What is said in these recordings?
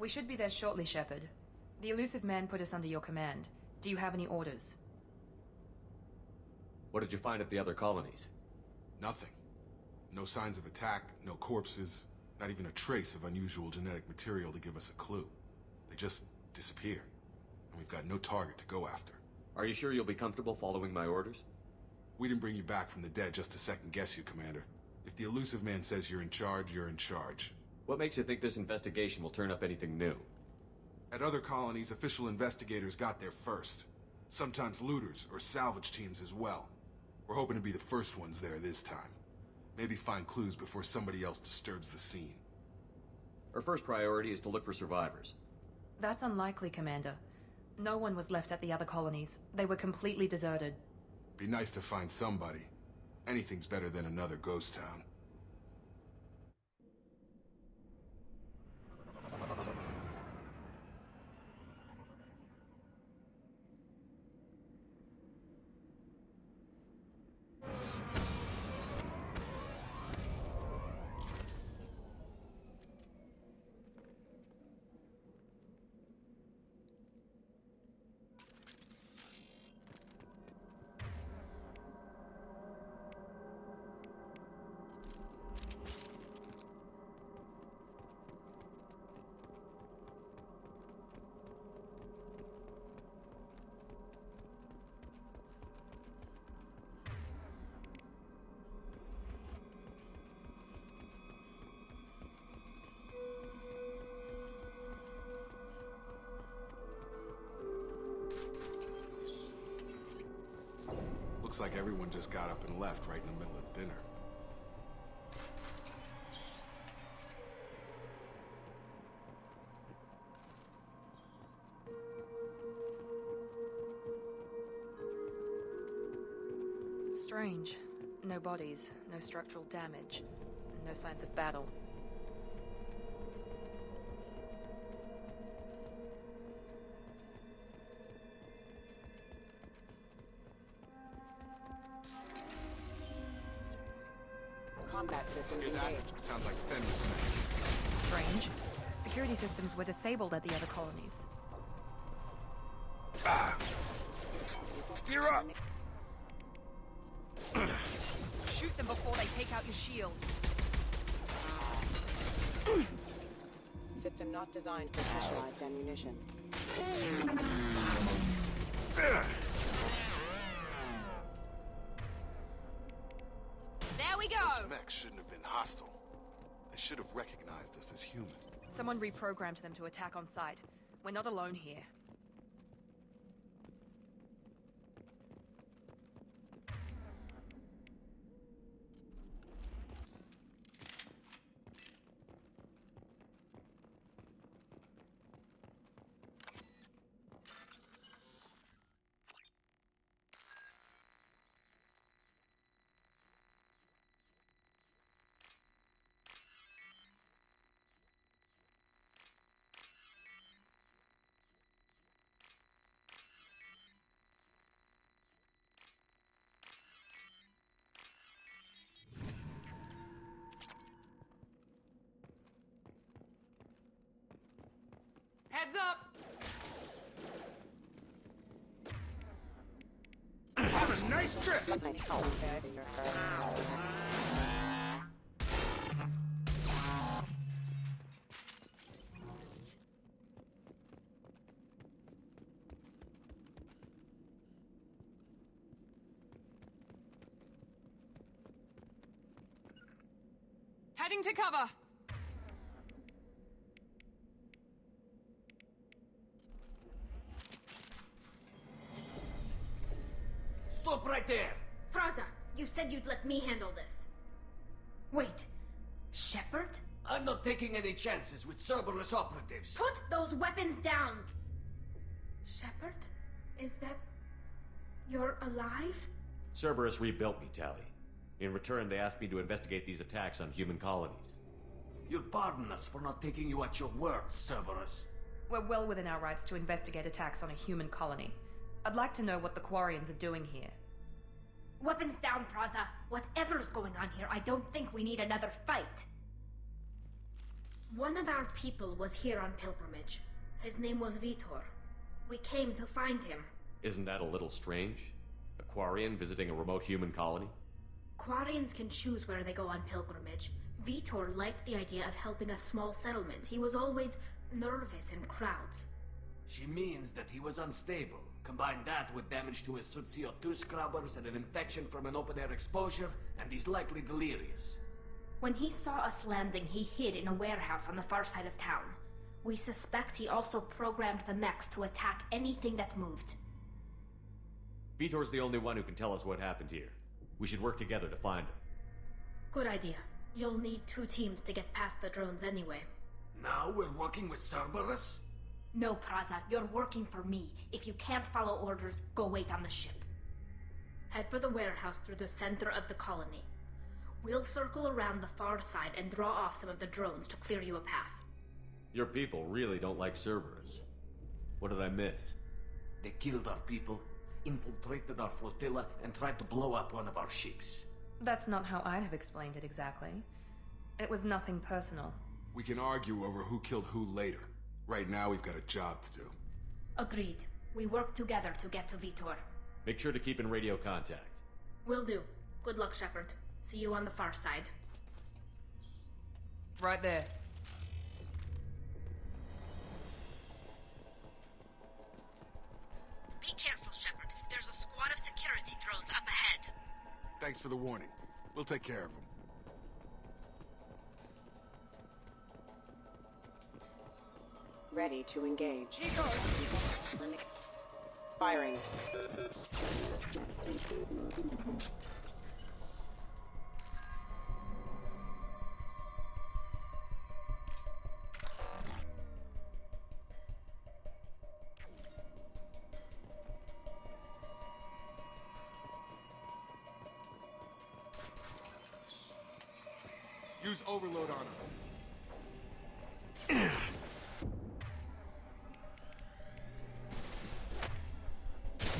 We should be there shortly, Shepard. The Illusive Man put us under your command. Do you have any orders? What did you find at the other colonies? Nothing. No signs of attack, no corpses, not even a trace of unusual genetic material to give us a clue. They just disappear, and we've got no target to go after. Are you sure you'll be comfortable following my orders? We didn't bring you back from the dead just to second-guess you, Commander. If the Illusive Man says you're in charge, you're in charge. What makes you think this investigation will turn up anything new? At other colonies, official investigators got there first. Sometimes looters or salvage teams as well. We're hoping to be the first ones there this time. Maybe find clues before somebody else disturbs the scene. Our first priority is to look for survivors. That's unlikely, Commander. No one was left at the other colonies. They were completely deserted. Be nice to find somebody. Anything's better than another ghost town. Looks like everyone just got up and left right in the middle of dinner. Strange. No bodies, no structural damage, and no signs of battle. Combat system Hear that? engaged. Sounds like Fenris next. Strange. Security systems were disabled at the other colonies. Ah! You're up! Shoot them before they take out your shields. System not designed for specialized ammunition. There we go! Those mechs shouldn't have been hostile. They should have recognized us as human. Someone reprogrammed them to attack on sight. We're not alone here. Heads up! Have a nice trip! Heading to cover! Stop right there! Praza, you said you'd let me handle this. Wait, Shepard? I'm not taking any chances with Cerberus operatives. Put those weapons down! Shepard? Is that... you're alive? Cerberus rebuilt me, Tali. In return, they asked me to investigate these attacks on human colonies. You'll pardon us for not taking you at your word, Cerberus. We're well within our rights to investigate attacks on a human colony. I'd like to know what the Quarians are doing here. Weapons down, Praza. Whatever's going on here, I don't think we need another fight. One of our people was here on pilgrimage. His name was Vitor. We came to find him. Isn't that a little strange? A Quarian visiting a remote human colony? Quarians can choose where they go on pilgrimage. Vitor liked the idea of helping a small settlement. He was always nervous in crowds. She means that he was unstable. Combine that with damage to his Sutio-2 scrubbers and an infection from an open-air exposure, and he's likely delirious. When he saw us landing, he hid in a warehouse on the far side of town. We suspect he also programmed the mechs to attack anything that moved. Vitor's the only one who can tell us what happened here. We should work together to find him. Good idea. You'll need 2 teams to get past the drones anyway. Now we're working with Cerberus? No, Praza, you're working for me. If you can't follow orders, go wait on the ship. Head for the warehouse through the center of the colony. We'll circle around the far side and draw off some of the drones to clear you a path. Your people really don't like Cerberus. What did I miss? They killed our people, infiltrated our flotilla, and tried to blow up one of our ships. That's not how I'd have explained it exactly. It was nothing personal. We can argue over who killed who later. Right now, we've got a job to do. Agreed. We work together to get to Vitor. Make sure to keep in radio contact. Will do. Good luck, Shepard. See you on the far side. Right there. Be careful, Shepard. There's a squad of security drones up ahead. Thanks for the warning. We'll take care of them. Ready to engage. Firing. Use overload on him.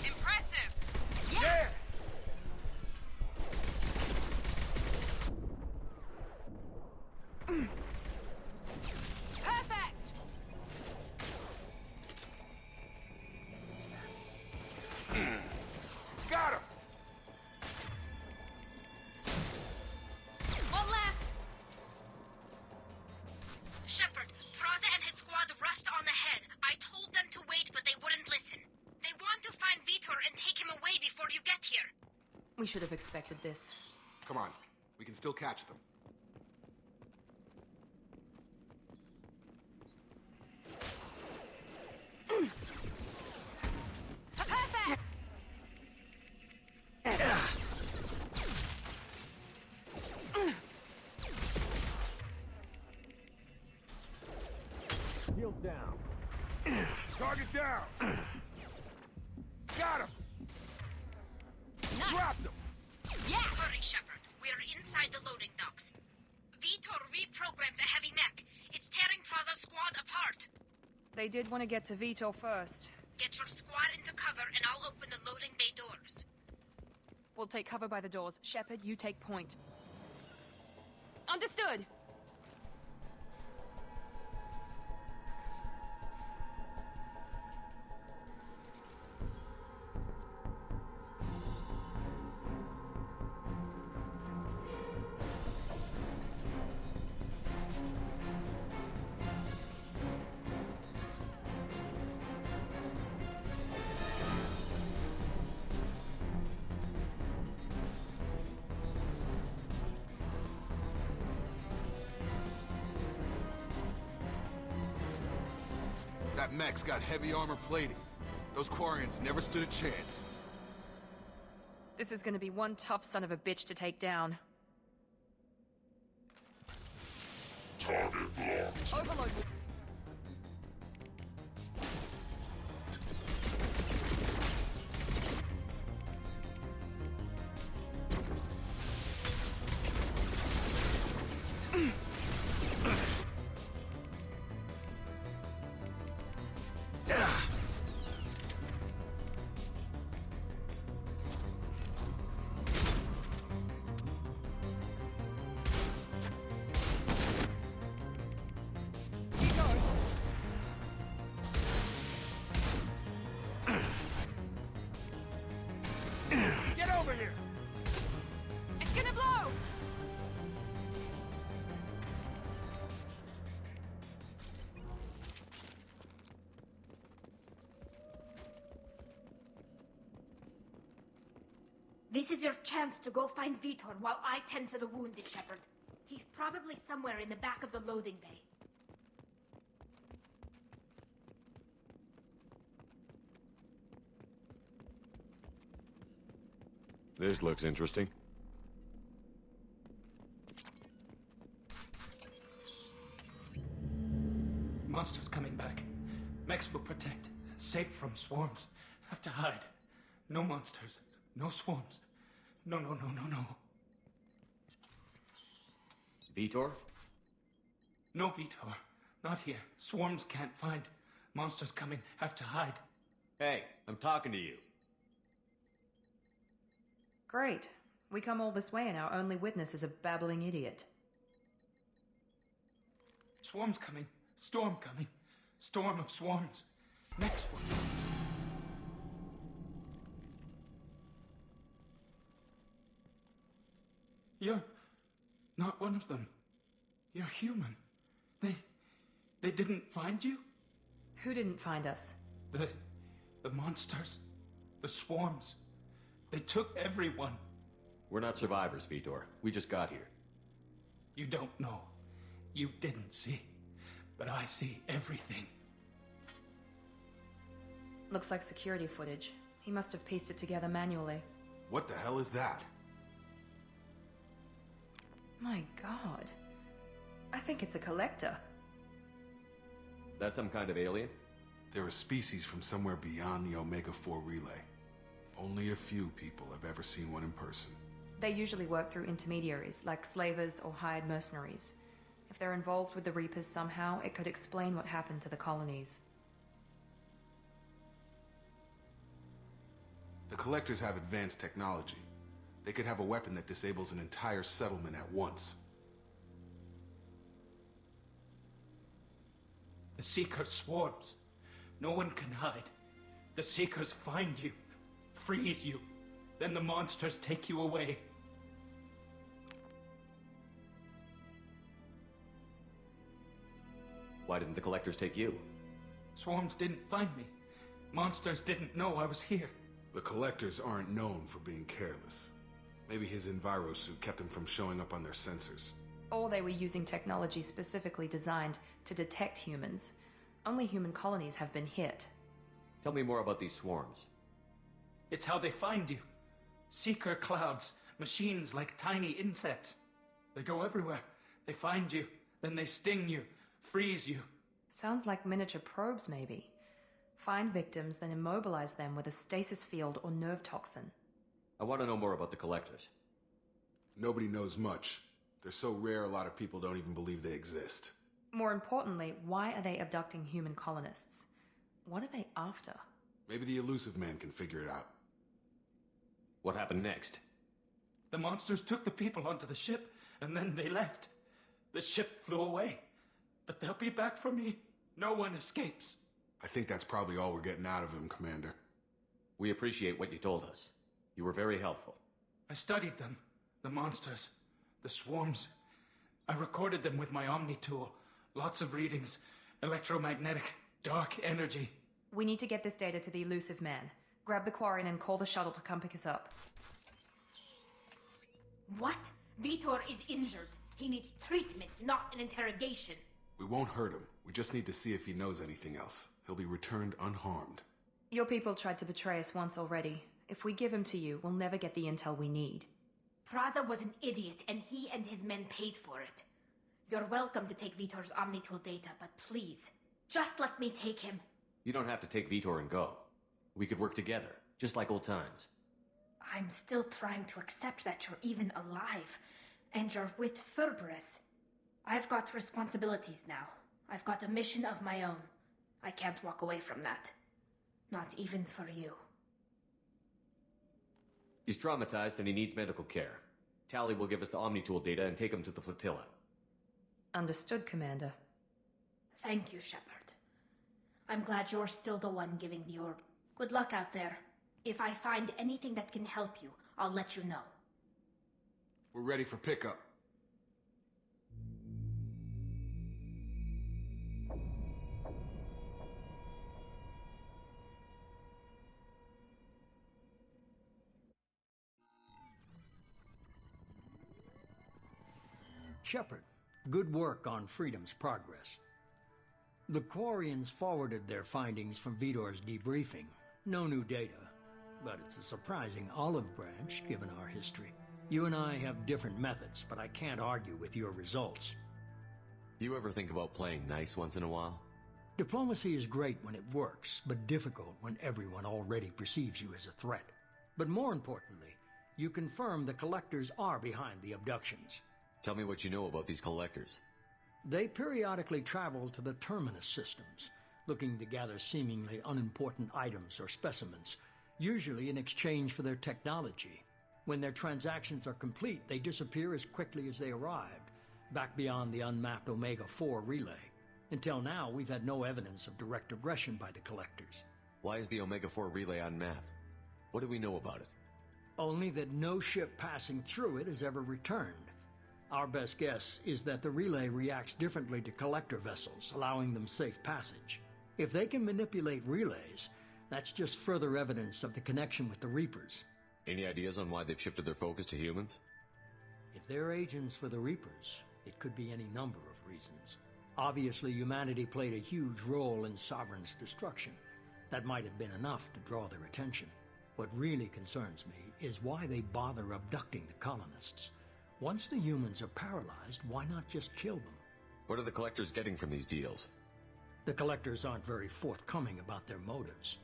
Impressive! Yes! Perfect! Got him! One left! Shepard, Praza and his squad rushed on ahead. I told them to wait, but they wouldn't listen. They want to find Vitor and take him away before you get here. We should have expected this. Come on. We can still catch them. Perfect! Shield down. Target down! Got him! Nice! Dropped him! Yes! Hurry, Shepard. We're inside the loading docks. Vitor reprogrammed the heavy mech. It's tearing Praza's squad apart. They did want to get to Vitor first. Get your squad into cover and I'll open the loading bay doors. We'll take cover by the doors. Shepard, you take point. Understood! That mech's got heavy armor plating. Those Quarians never stood a chance. This is gonna be one tough son of a bitch to take down. Target locked. Overload. through! It's gonna blow! This is your chance to go find Vitor while I tend to the wounded, Shepard. He's probably somewhere in the back of the loading bay. This looks interesting. Monsters coming back. Mechs will protect. Safe from swarms. Have to hide. No monsters. No swarms. No. Vitor? No, Vitor. Not here. Swarms can't find. Monsters coming. Have to hide. Hey, I'm talking to you. Great. We come all this way and our only witness is a babbling idiot. Swarms coming. Storm coming. Storm of swarms. Next one. You're not one of them. You're human. They didn't find you? Who didn't find us? The monsters. The swarms. They took everyone. We're not survivors, Vitor. We just got here. You don't know. You didn't see. But I see everything. Looks like security footage. He must have pieced it together manually. What the hell is that? My god. I think it's a collector. Is that some kind of alien? They're a species from somewhere beyond the Omega-4 relay. Only a few people have ever seen one in person. They usually work through intermediaries, like slavers or hired mercenaries. If they're involved with the Reapers somehow, it could explain what happened to the colonies. The Collectors have advanced technology. They could have a weapon that disables an entire settlement at once. The Seeker swarms. No one can hide. The Seekers find you, freeze you, then the monsters take you away. Why didn't the Collectors take you? Swarms didn't find me. Monsters didn't know I was here. The Collectors aren't known for being careless. Maybe his envirosuit kept him from showing up on their sensors. Or they were using technology specifically designed to detect humans. Only human colonies have been hit. Tell me more about these swarms. It's how they find you. Seeker clouds, machines like tiny insects. They go everywhere. They find you, then they sting you, freeze you. Sounds like miniature probes, maybe. Find victims, then immobilize them with a stasis field or nerve toxin. I want to know more about the Collectors. Nobody knows much. They're so rare a lot of people don't even believe they exist. More importantly, why are they abducting human colonists? What are they after? Maybe the Elusive Man can figure it out. What happened next? The monsters took the people onto the ship, and then they left. The ship flew away. But they'll be back for me. No one escapes. I think that's probably all we're getting out of him, Commander. We appreciate what you told us. You were very helpful. I studied them. The monsters. The swarms. I recorded them with my Omni tool. Lots of readings. Electromagnetic. Dark energy. We need to get this data to the Elusive Man. Grab the Quarian and call the shuttle to come pick us up. What? Vitor is injured. He needs treatment, not an interrogation. We won't hurt him. We just need to see if he knows anything else. He'll be returned unharmed. Your people tried to betray us once already. If we give him to you, we'll never get the intel we need. Praza was an idiot, and he and his men paid for it. You're welcome to take Vitor's Omnitool data, but please, just let me take him. You don't have to take Vitor and go. We could work together, just like old times. I'm still trying to accept that you're even alive, and you're with Cerberus. I've got responsibilities now. I've got a mission of my own. I can't walk away from that. Not even for you. He's traumatized and he needs medical care. Tali will give us the Omnitool data and take him to the flotilla. Understood, Commander. Thank you, Shepard. I'm glad you're still the one giving the orb. Good luck out there. If I find anything that can help you, I'll let you know. We're ready for pickup. Shepard, good work on Freedom's progress. The Quarians forwarded their findings from Vidor's debriefing. No new data, but it's a surprising olive branch given our history. You and I have different methods, but I can't argue with your results. You ever think about playing nice once in a while? Diplomacy is great when it works, but difficult when everyone already perceives you as a threat. But more importantly, you confirm the Collectors are behind the abductions. Tell me what you know about these Collectors. They periodically travel to the Terminus systems, looking to gather seemingly unimportant items or specimens, usually in exchange for their technology. When their transactions are complete, they disappear as quickly as they arrived, back beyond the unmapped Omega-4 relay. Until now, we've had no evidence of direct aggression by the Collectors. Why is the Omega-4 relay unmapped? What do we know about it? Only that no ship passing through it has ever returned. Our best guess is that the relay reacts differently to Collector vessels, allowing them safe passage. If they can manipulate relays, that's just further evidence of the connection with the Reapers. Any ideas on why they've shifted their focus to humans? If they're agents for the Reapers, it could be any number of reasons. Obviously, humanity played a huge role in Sovereign's destruction. That might have been enough to draw their attention. What really concerns me is why they bother abducting the colonists. Once the humans are paralyzed, why not just kill them? What are the Collectors getting from these deals? The Collectors aren't very forthcoming about their motives.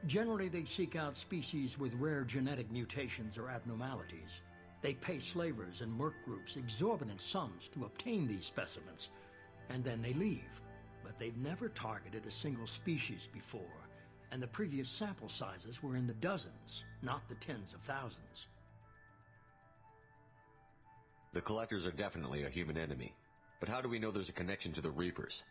Generally, they seek out species with rare genetic mutations or abnormalities. They pay slavers and merc groups exorbitant sums to obtain these specimens, and then they leave. But they've never targeted a single species before, and the previous sample sizes were in the dozens, not the tens of thousands. The Collectors are definitely a human enemy, but how do we know there's a connection to the Reapers?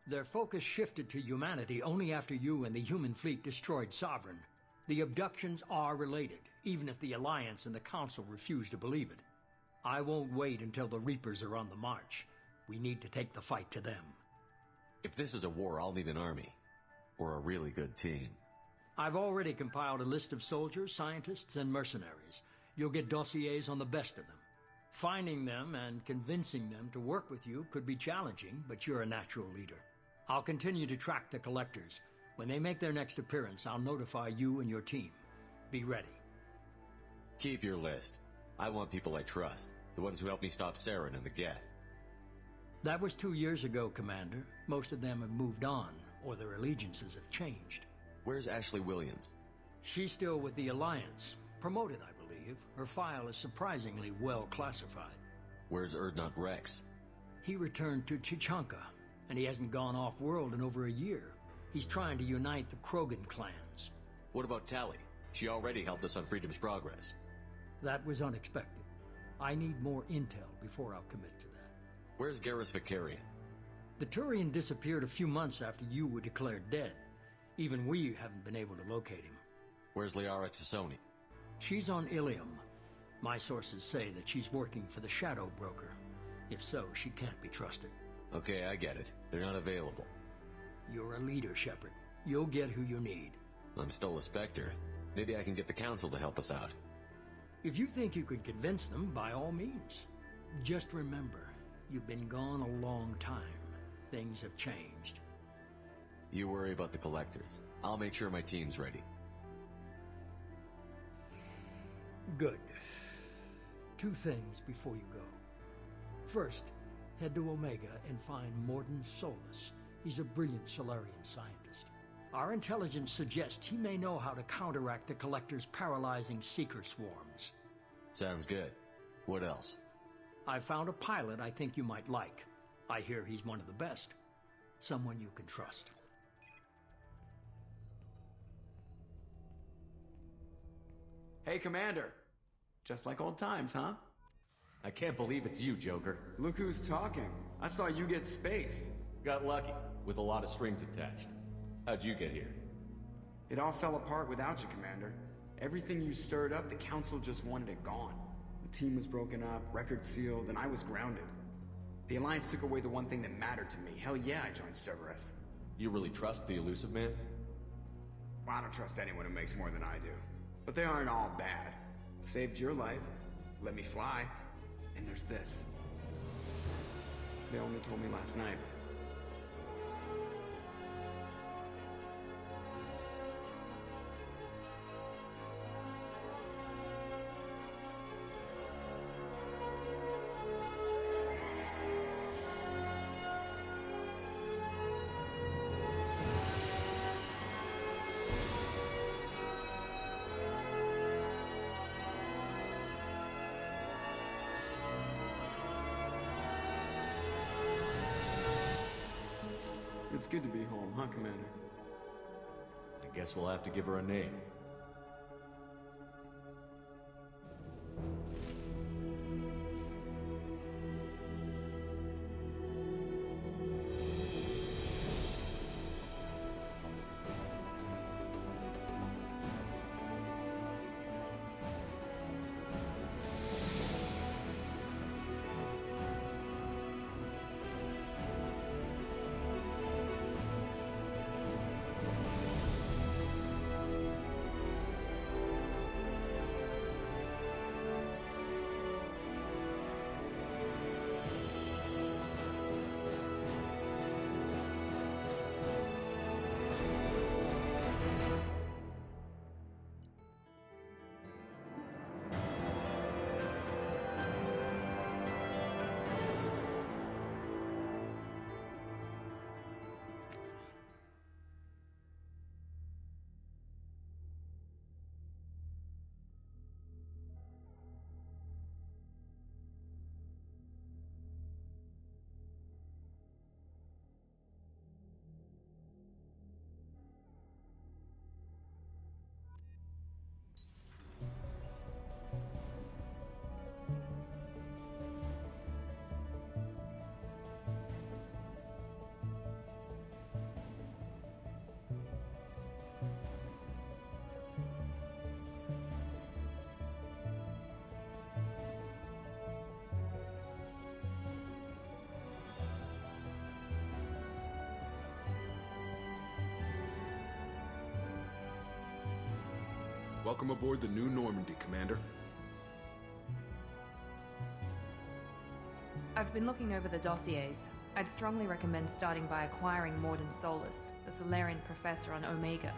Their focus shifted to humanity only after you and the human fleet destroyed Sovereign. The abductions are related, even if the Alliance and the Council refuse to believe it. I won't wait until the Reapers are on the march. We need to take the fight to them. If this is a war, I'll need an army. Or a really good team. I've already compiled a list of soldiers, scientists, and mercenaries. You'll get dossiers on the best of them. Finding them and convincing them to work with you could be challenging, but you're a natural leader. I'll continue to track the Collectors. When they make their next appearance, I'll notify you and your team. Be ready. Keep your list. I want people I trust. The ones who helped me stop Saren and the Geth. That was 2 years ago, Commander. Most of them have moved on, or their allegiances have changed. Where's Ashley Williams? She's still with the Alliance. Promoted, I believe. Her file is surprisingly well classified. Where's Urdnot Rex? He returned to Chichanka, and he hasn't gone off-world in over a year. He's trying to unite the Krogan clans. What about Tali? She already helped us on Freedom's progress. That was unexpected. I need more intel before I'll commit to that. Where's Garrus Vakarian? The Turian disappeared a few months after you were declared dead. Even we haven't been able to locate him. Where's Liara Tassoni? She's on Ilium. My sources say that she's working for the Shadow Broker. If so, she can't be trusted. Okay, I get it. They're not available. You're a leader, Shepard. You'll get who you need. I'm still a Spectre. Maybe I can get the Council to help us out. If you think you can convince them, by all means. Just remember, you've been gone a long time. Things have changed. You worry about the Collectors. I'll make sure my team's ready. Good. 2 things before you go. First, head to Omega and find Mordin Solus. He's a brilliant Solarian scientist. Our intelligence suggests he may know how to counteract the Collector's paralyzing Seeker swarms. Sounds good. What else? I found a pilot I think you might like. I hear he's one of the best. Someone you can trust. Hey, Commander. Just like old times, huh? I can't believe it's you, Joker. Look who's talking. I saw you get spaced. Got lucky, with a lot of strings attached. How'd you get here? It all fell apart without you, Commander. Everything you stirred up, the Council just wanted it gone. The team was broken up, record sealed, and I was grounded. The Alliance took away the one thing that mattered to me. Hell yeah, I joined Cerberus. You really trust the Illusive Man? Well, I don't trust anyone who makes more than I do. But they aren't all bad. Saved your life, let me fly, and there's this. They only told me last night. It's good to be home, huh, Commander? I guess we'll have to give her a name. Welcome aboard the New Normandy, Commander. I've been looking over the dossiers. I'd strongly recommend starting by acquiring Mordin Solus, the Solarian professor on Omega.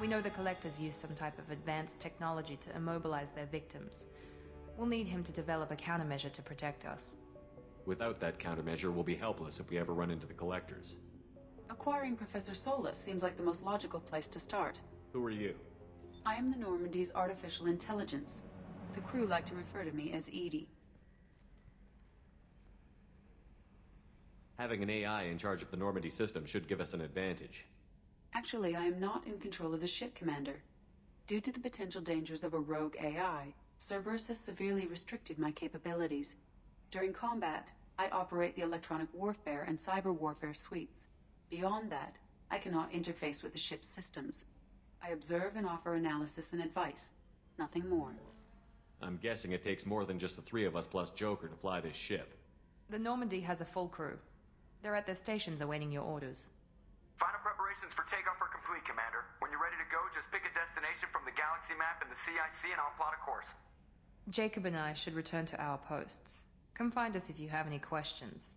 We know the Collectors use some type of advanced technology to immobilize their victims. We'll need him to develop a countermeasure to protect us. Without that countermeasure, we'll be helpless if we ever run into the Collectors. Acquiring Professor Solus seems like the most logical place to start. Who are you? I am the Normandy's artificial intelligence. The crew like to refer to me as Edie. Having an AI in charge of the Normandy system should give us an advantage. Actually, I am not in control of the ship, Commander. Due to the potential dangers of a rogue AI, Cerberus has severely restricted my capabilities. During combat, I operate the electronic warfare and cyber warfare suites. Beyond that, I cannot interface with the ship's systems. I observe and offer analysis and advice. Nothing more. I'm guessing it takes more than just the three of us plus Joker to fly this ship. The Normandy has a full crew. They're at their stations awaiting your orders. Final preparations for takeoff are complete, Commander. When you're ready to go, just pick a destination from the galaxy map and the CIC and I'll plot a course. Jacob and I should return to our posts. Come find us if you have any questions.